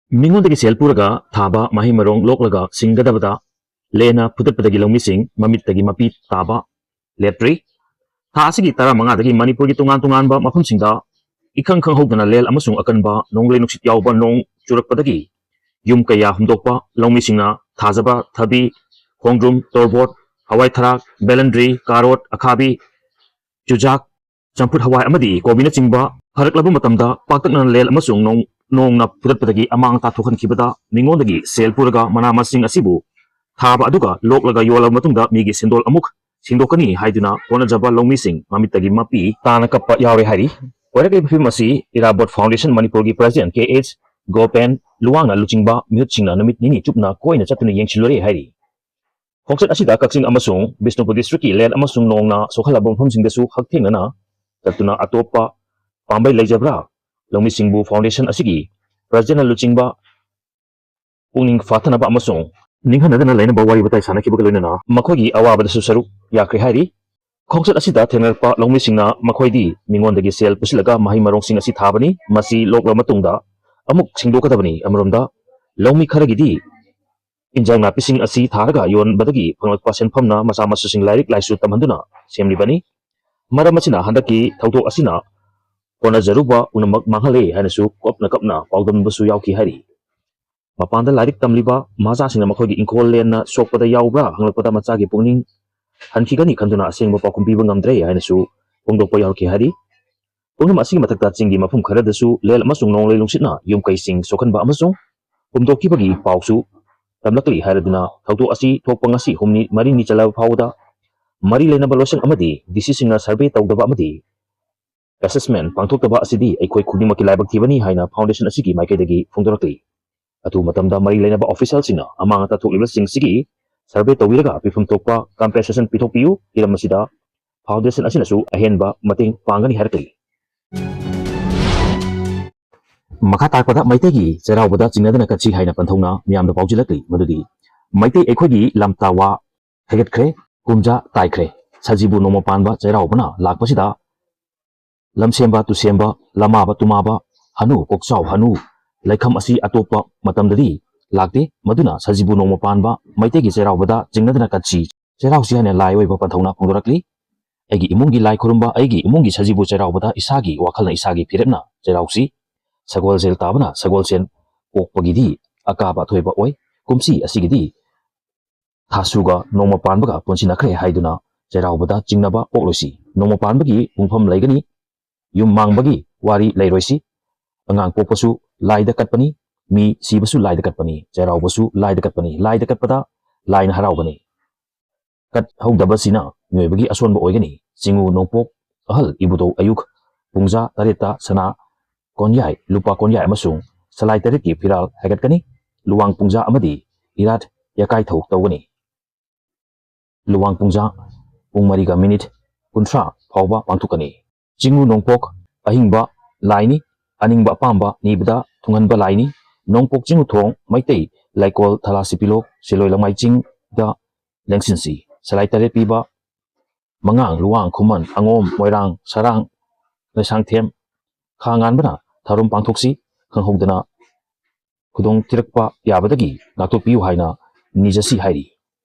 ꯃꯤꯉꯣꯟꯗꯒꯤ ꯁꯦꯜ ꯄꯨꯔꯒ ꯊꯥꯕ ꯃꯍꯩ ꯃꯔꯣꯡ ꯂꯣꯛꯂꯒ ꯁꯤꯡꯒꯗꯕꯗ ꯂꯦꯟꯅ ꯐꯨꯗꯠꯄꯗꯒꯤ ꯂꯧꯃꯤꯁꯤꯡ ꯃꯃꯤꯠꯇꯒꯤ ꯃꯄꯤ ꯇꯥꯕ ꯂꯦꯞꯇ꯭ꯔꯤ꯫ ꯊꯥ ꯑꯁꯤꯒꯤ 15ꯗꯒꯤ ꯃꯅꯤꯄꯨꯔꯒꯤ ꯇꯣꯉꯥꯟ ꯇꯣꯉꯥꯟꯕ ꯃꯐꯝꯁꯤꯡꯗ ꯏꯈꯪ ꯈꯪꯍꯧꯗꯅ ꯂꯦꯜ ꯑꯃꯁꯨꯡ ꯑꯀꯟꯕ ꯅꯣꯡꯂꯩ ꯅꯨꯡꯁꯤꯠ ꯌꯥꯎꯕ ꯅꯣꯡ ꯆꯨꯔꯛꯄꯗꯒꯤ ꯌꯨꯝ ꯀꯌꯥ ꯍꯨꯝꯗꯣꯛꯄ ꯂꯧꯃꯤꯁꯤꯡꯅ ꯊꯥꯖꯕ ꯊꯕꯤ, ꯈꯣꯡꯗ꯭ꯔꯨꯝ, ꯇꯣꯔꯕꯣꯠ, ꯍꯋꯥꯏ ꯊꯔꯥꯛ, ꯕꯦꯂꯟꯗ꯭ꯔꯤ, ꯀꯥꯔꯣꯠ, ꯑꯈꯥꯕꯤ, ꯆꯨꯖꯥꯛ, ꯆꯝꯐꯨꯠ ꯍꯋꯥꯏ ꯑꯃꯗꯤ ꯀꯣꯕꯤꯅꯆꯤꯡꯕ ꯐꯔꯛꯂꯕ ꯃꯇꯝꯗ ꯄꯥꯛꯇꯛꯅꯅ ꯂꯦꯜ ꯑꯃꯁꯨꯡ ꯅꯣꯡꯅ ꯐꯨꯗꯠꯄꯗꯒꯤ ꯑꯃꯥꯡ ꯑꯇꯥ ꯊꯣꯛꯍꯟꯈꯤꯕꯗ ꯃꯤꯉꯣꯟꯗꯒꯤ ꯁꯦꯜ ꯄꯨꯔꯒ ꯃꯅꯥ ꯃꯁꯤꯡ ꯑꯁꯤꯕꯨ ꯊꯥꯕ ꯑꯗꯨꯒ ꯂꯣꯛꯂꯒ ꯌꯣꯜꯂꯕ ꯃꯇꯨꯡꯗ ꯃꯤꯒꯤ ꯁꯦꯟꯗꯣꯜ ꯑꯃꯨꯛ ꯁꯤꯡꯗꯣꯛꯀꯅꯤ ꯍꯥꯏꯗꯨꯅ ꯍꯣꯠꯅꯖꯕ ꯂꯧꯃꯤꯁꯤꯡ ꯃꯃꯤꯠꯇꯒꯤ ꯃꯄꯤ ꯇꯥꯅ ꯀꯞꯄ ꯌꯥꯎꯔꯦ ꯍꯥꯏꯔꯤ꯫ ꯑꯣꯏꯔꯛꯂꯤꯕ ꯐꯤꯚꯝ ꯑꯁꯤ ꯏꯔꯥꯕꯣꯠ ꯐꯥꯎꯟꯗꯦꯁꯟ ꯃꯅꯤꯄꯨꯔꯒꯤ ꯄ꯭ꯔꯦꯁꯤꯗꯦꯟꯠ KH ꯒꯣꯄꯦꯟ ꯂꯨꯋꯥꯡꯅ ꯂꯨꯆꯤꯡꯕ ꯃꯤꯍꯨꯠꯁꯤꯡꯅ ꯅꯨꯃꯤꯠ ꯅꯤꯅꯤ ꯆꯨꯞꯅ ꯀꯣꯏꯅ ꯆꯠꯇꯨꯅ ꯌꯦꯡꯁꯤꯜꯂꯨꯔꯦ ꯍꯥꯏꯔꯤ꯫ ꯈꯣꯡꯆꯠ ꯑꯁꯤꯗ ꯀꯛꯆꯤꯡ ꯑꯃꯁꯨꯡ ꯕꯤꯁꯅꯨꯄꯨꯔ ꯗꯤꯁꯇ꯭ꯔꯤꯛꯀꯤ ꯂꯦꯟ ꯑꯃꯁꯨꯡ ꯅꯣꯡꯅ ꯁꯣꯛꯍꯜꯂꯕ ꯃꯐꯝꯁꯤꯡꯗꯁꯨ ꯍꯛꯊꯦꯡꯅꯅ ꯆꯠꯇꯨꯅ ꯑꯇꯣꯞꯄ ꯄꯥꯝꯕꯩ ꯂꯩꯖꯕ꯭ꯔꯥ ꯂꯧꯃꯤꯁꯤꯡꯕꯨ ꯐꯥꯎꯟꯗꯦꯁꯟ ꯑꯁꯤꯒꯤ ꯄ꯭ꯔꯦꯁꯤꯗꯦꯟꯠꯅ ꯂꯨꯆꯤꯡꯕ ꯄꯨꯛꯅꯤꯡ ꯐꯥꯊꯅꯕ ꯑꯃꯁꯨꯡ ꯅꯤꯡꯍꯟꯅꯗꯅ ꯂꯩꯅꯕ ꯋꯥꯔꯤ ꯋꯥꯇꯥꯏ ꯁꯥꯟꯅꯈꯤꯕꯒ ꯂꯣꯏꯅꯅ ꯃꯈꯣꯏꯒꯤ ꯑꯋꯥꯕꯗꯁꯨ ꯁꯔꯨꯛ ꯌꯥꯈ꯭ꯔꯦ ꯍꯥꯏꯔꯤ꯫ ꯈꯣꯡꯆꯠ ꯑꯁꯤꯗ ꯊꯦꯡꯅꯔꯛꯄ ꯂꯧꯃꯤꯁꯤꯡꯅ ꯃꯈꯣꯏꯗꯤ ꯃꯤꯉꯣꯟꯗꯒꯤ ꯁꯦꯜ ꯄꯨꯁꯤꯜꯂꯒ ꯃꯍꯩ ꯃꯔꯣꯡꯁꯤꯡ ꯑꯁꯤ ꯊꯥꯕꯅꯤ, ꯃꯁꯤ ꯂꯣꯛꯂꯕ ꯃꯇꯨꯡꯗ ꯑꯃꯨꯛ ꯁꯤꯡꯗꯣꯛꯀꯗꯕꯅꯤ꯫ ꯑꯃꯔꯣꯝꯗ ꯂꯧꯃꯤ ꯈꯔꯒꯤꯗꯤ ꯏꯟꯖꯥꯡ ꯅꯥꯄꯤꯁꯤꯡ ꯑꯁꯤ ꯊꯥꯔꯒ ꯌꯣꯟꯕꯗꯒꯤ ꯐꯪꯂꯛꯄ ꯁꯦꯟꯐꯝꯅ ꯃꯆꯥ ꯃꯁꯨꯁꯤꯡ ꯂꯥꯏꯔꯤꯛ ꯂꯥꯏꯁꯨ ꯇꯝꯍꯟꯗꯨꯅ ꯁꯦꯝꯂꯤꯕꯅꯤ꯫ ꯃꯔꯝ ꯑꯁꯤꯅ ꯍꯟꯗꯛꯀꯤ ꯊꯧꯗꯣꯛ ꯑꯁꯤꯅ ꯍꯣꯠꯅꯖꯔꯨꯕ ꯄꯨꯝꯅꯃꯛ ꯃꯥꯡꯍꯜꯂꯦ ꯍꯥꯏꯅꯁꯨ ꯀꯞꯅ ꯄꯥꯎꯗꯝꯕꯁꯨ ꯌꯥꯎꯈꯤ ꯍꯥꯏꯔꯤ꯫ ꯃꯄꯥꯟꯗ ꯂꯥꯏꯔꯤꯛ ꯇꯝꯂꯤꯕ ꯃꯆꯥꯁꯤꯡꯅ ꯃꯈꯣꯏꯒꯤ ꯏꯪꯈꯣꯜ ꯂꯦꯟꯅ ꯁꯣꯛꯄꯗ ꯌꯥꯎꯕ꯭ꯔꯥ ꯍꯪꯂꯛꯄꯗ ꯃꯆꯥꯒꯤ ꯄꯨꯛꯅꯤꯡ ꯍꯟꯈꯤꯒꯅꯤ ꯈꯟꯗꯨꯅ ꯑꯁꯦꯡꯕ ꯄꯥꯎꯈꯨꯝ ꯄꯤꯕ ꯉꯝꯗ꯭ꯔꯦ ꯍꯥꯏꯅꯁꯨ ꯐꯣꯡꯗꯣꯛꯄ ꯌꯥꯎꯔꯛꯈꯤ ꯍꯥꯏꯔꯤ꯫ ꯄꯨꯝꯅꯃꯛ ꯑꯁꯤꯒꯤ ꯃꯊꯛꯇ ꯆꯤꯡꯒꯤ ꯃꯐꯝ ꯈꯔꯗꯁꯨ ꯂꯦꯟ ꯑꯃꯁꯨꯡ ꯅꯣꯡꯂꯩ ꯅꯨꯡꯁꯤꯠꯅ ꯌꯨꯝ ꯀꯩꯁꯤꯡ ꯁꯣꯛꯍꯟꯕ ꯑꯃꯁꯨꯡ ꯍꯨꯝꯗꯣꯛꯈꯤꯕꯒꯤ ꯄꯥꯎꯁꯨ ꯇꯝꯂꯛꯂꯤ ꯍꯥꯏꯔꯗꯨꯅ ꯊꯧꯗꯣꯛ ꯑꯁꯤ ꯊꯣꯛꯄ ꯉꯁꯤ ꯍꯨꯝꯅꯤ ꯃꯔꯤꯅꯤ ꯆꯠꯂꯕ ꯐꯥꯎꯕꯗ ꯃꯔꯤ ꯂꯩꯅꯕ ꯂꯣꯏꯁꯪ ꯑꯃꯗꯤ ꯗꯤꯁꯤꯁꯤꯡꯅ ꯁꯔꯚꯦ ꯇꯧꯗꯕ ꯑꯃꯗꯤ ꯑꯦꯁꯦꯁꯃꯦꯟꯠ ꯄꯥꯡꯊꯣꯛꯇꯕ ꯑꯁꯤꯗꯤ ꯑꯩꯈꯣꯏ ꯈꯨꯗꯤꯡꯃꯛꯀꯤ ꯂꯥꯏꯕꯛ ꯊꯤꯕꯅꯤ ꯍꯥꯏꯅ ꯐꯥꯎꯟꯗꯦꯁꯟ ꯑꯁꯤꯒꯤ ꯃꯥꯏꯀꯩꯗꯒꯤ ꯐꯣꯡꯗꯣꯔꯛꯂꯤ꯫ ꯑꯊꯨꯕ ꯃꯇꯝꯗ ꯃꯔꯤ ꯂꯩꯅꯕ ꯑꯣꯐꯤꯁꯤꯌꯦꯜꯁꯤꯡꯅ ꯑꯃꯥꯡ ꯑꯇꯥ ꯊꯣꯛꯂꯤꯕꯁꯤꯡꯁꯤꯒꯤ ꯁꯔꯚꯦ ꯇꯧꯕꯤꯔꯒ ꯄꯤꯐꯝ ꯊꯣꯛꯄ ꯀꯝꯄꯦꯟꯁꯦꯁꯟ ꯄꯤꯊꯣꯛꯄꯤꯌꯨ꯫ ꯍꯤꯔꯝ ꯑꯁꯤꯗ ꯐꯥꯎꯟꯗꯦꯁꯟ ꯑꯁꯤꯅꯁꯨ ꯑꯍꯦꯟꯕ ꯃꯇꯦꯡ ꯄꯥꯡꯒꯅꯤ ꯍꯥꯏꯔꯛꯂꯤ꯫ ꯃꯈꯥ ꯇꯥꯔꯛꯄꯗ ꯃꯩꯇꯩꯒꯤ ꯆꯩꯔꯥꯎꯕꯗ ꯆꯤꯡꯅꯗꯅ ꯀꯠꯁꯤ ꯍꯥꯏꯅ ꯄꯟꯊꯧꯅ ꯃꯤꯌꯥꯝꯗ ꯄꯥꯎꯖꯤꯜꯂꯛꯂꯤ ꯃꯗꯨꯗꯤ ꯃꯩꯇꯩ ꯑꯩꯈꯣꯏꯒꯤ ꯂꯝꯇꯥ ꯋꯥ ꯍꯩꯒꯠꯈ꯭ꯔꯦ, ꯀꯨꯝꯖꯥ ꯇꯥꯏꯈ꯭ꯔꯦ, ꯁꯖꯤꯕꯨ ꯅꯣꯡꯃ ꯄꯥꯟꯕ ꯆꯩꯔꯥꯎꯕꯅ ꯂꯥꯛꯄꯁꯤꯗ ꯂꯝꯁꯦꯝꯕ ꯇꯨꯁꯦꯝꯕ, ꯂꯃꯥꯕ ꯇꯨꯃꯥꯕ, ꯍꯅꯨ ꯀꯣꯛꯆꯥꯎ ꯍꯅꯨ ꯂꯩꯈꯝ ꯑꯁꯤ ꯑꯇꯣꯞꯄ ꯃꯇꯝꯗꯗꯤ ꯂꯥꯛꯇꯦ꯫ ꯃꯗꯨꯅ ꯁꯖꯤꯕꯨ ꯅꯣꯡꯃ ꯄꯥꯟꯕ ꯃꯩꯇꯩꯒꯤ ꯆꯩꯔꯥꯎꯕꯗ ꯆꯤꯡꯅꯗꯅ ꯀꯠꯁꯤ ꯆꯩꯔꯥꯎꯁꯤ ꯍꯥꯏꯅ ꯂꯥꯏ ꯑꯣꯏꯕ ꯄꯟꯊꯧꯅ ꯐꯣꯡꯗꯣꯔꯛꯂꯤ꯫ ꯑꯩꯒꯤ ꯏꯃꯨꯡꯒꯤ ꯂꯥꯏ ꯈꯨꯔꯨꯝꯕ, ꯑꯩꯒꯤ ꯏꯃꯨꯡꯒꯤ ꯁꯖꯤꯕꯨ ꯆꯩꯔꯥꯎꯕꯗ ꯏꯁꯥꯒꯤ ꯋꯥꯈꯜꯅ ꯏꯁꯥꯒꯤ ꯐꯤꯔꯦꯞꯅ ꯆꯩꯔꯥꯎꯁꯤ꯫ ꯁꯒꯣꯜꯁꯦꯜ ꯇꯥꯕꯅ ꯁꯒꯣꯜꯁꯦꯜ ꯄꯣꯛꯄꯒꯤꯗꯤ ꯑꯀꯥꯕ ꯑꯊꯣꯏꯕ ꯑꯣꯏ꯫ ꯀꯨꯝꯁꯤ ꯑꯁꯤꯒꯤꯗꯤ ꯊꯥꯁꯨꯒ ꯅꯣꯡꯃ ꯄꯥꯟꯕꯒ ꯄꯨꯟꯁꯤꯟꯅꯈ꯭ꯔꯦ ꯍꯥꯏꯗꯨꯅ ꯆꯩꯔꯥꯎꯕꯗ ꯆꯤꯡꯅꯕ ꯄꯣꯛꯂꯣꯏꯁꯤ꯫ ꯅꯣꯡꯃ ꯄꯥꯟꯕꯒꯤ ꯄꯨꯡꯐꯝ ꯂꯩꯒꯅꯤ, ꯌꯨꯝ ꯃꯥꯡꯕꯒꯤ ꯋꯥꯔꯤ ꯂꯩꯔꯣꯏꯁꯤ꯫ ꯑꯉꯥꯡ ꯄꯣꯛꯄꯁꯨ ꯂꯥꯏꯗ ꯀꯠꯄꯅꯤ, ꯃꯤ ꯁꯤꯕꯁꯨ ꯂꯥꯏꯗ ꯀꯠꯄꯅꯤ, ꯆꯩꯔꯥꯎꯕꯁꯨ ꯂꯥꯏꯗ ꯀꯠꯄꯅꯤ꯫ ꯂꯥꯏꯗ ꯀꯠꯄꯗ ꯂꯥꯏꯅ ꯍꯔꯥꯎꯒꯅꯤ, ꯀꯠꯍꯧꯗꯕꯁꯤꯅ ꯃꯤꯑꯣꯏꯕꯒꯤ ꯑꯁꯣꯟꯕ ꯑꯣꯏꯒꯅꯤ꯫ ꯆꯤꯉꯨ ꯅꯣꯡꯄꯣꯛ ꯑꯍꯜ ꯏꯕꯨꯙꯧ ꯑꯌꯨꯛ ꯄꯨꯡꯖꯥ ꯇꯔꯦꯠꯇ ꯁꯅꯥ ꯀꯣꯟꯌꯥꯏ, ꯂꯨꯄꯥ ꯀꯣꯟꯌꯥꯏ ꯑꯃꯁꯨꯡ ꯁꯂꯥꯏ ꯇꯔꯦꯠꯀꯤ ꯐꯤꯔꯥꯜ ꯍꯥꯏꯒꯠꯀꯅꯤ꯫ ꯂꯨꯋꯥꯡ ꯄꯨꯡꯖꯥ ꯑꯃꯗꯤ ꯏꯔꯥꯠ ꯌꯥꯀꯥꯏꯊꯧ ꯇꯧꯒꯅꯤ꯫ ꯂꯨꯋꯥꯡ ꯄꯨꯡꯖꯥ ꯄꯨꯡ 4:30 ꯐꯥꯎꯕ ꯄꯥꯡꯊꯣꯛꯀꯅꯤ꯫ ꯆꯤꯉꯨ ꯅꯣꯡꯄꯣꯛ ꯑꯍꯤꯡꯕ ꯂꯥꯏꯅꯤ, ꯑꯅꯤꯡꯕ ꯑꯄꯥꯝꯕ ꯅꯤꯕꯗ ꯊꯨꯡꯍꯟꯕ ꯂꯥꯏꯅꯤ꯫ ꯅꯣꯡꯄꯣꯛ ꯆꯤꯉꯨꯊꯣꯡ ꯃꯩꯇꯩ ꯂꯩꯀꯣꯜ ꯊꯂꯥꯁꯤꯄꯤꯂꯣꯛ ꯁꯤꯂꯣꯏ ꯂꯃꯥꯏ ꯆꯤꯡꯗ ꯂꯦꯡꯁꯤꯟꯁꯤ꯫ ꯁꯂꯥꯏ ꯇꯔꯦꯠ ꯄꯤꯕ ꯃꯉꯥꯡ, ꯂꯨꯋꯥꯡ, ꯈꯨꯃꯟ, ꯑꯉꯣꯝ, ꯃꯣꯏꯔꯥꯡ, ꯁꯔꯥꯡ, ꯂꯩꯁꯥꯡꯊꯦꯝ, ꯈꯥ ꯉꯥꯟꯕꯅ ꯊꯧꯔꯝ ꯄꯥꯡꯊꯣꯛꯁꯤ꯫ ꯈꯪꯍꯧꯗꯅ ꯈꯨꯗꯣꯡ ꯊꯤꯔꯛꯄ ꯌꯥꯕꯗꯒꯤ ꯉꯥꯛꯊꯣꯛꯄꯤꯌꯨ ꯍꯥꯏꯅ ꯅꯤꯖꯁꯤ ꯍꯥꯏꯔꯤ꯫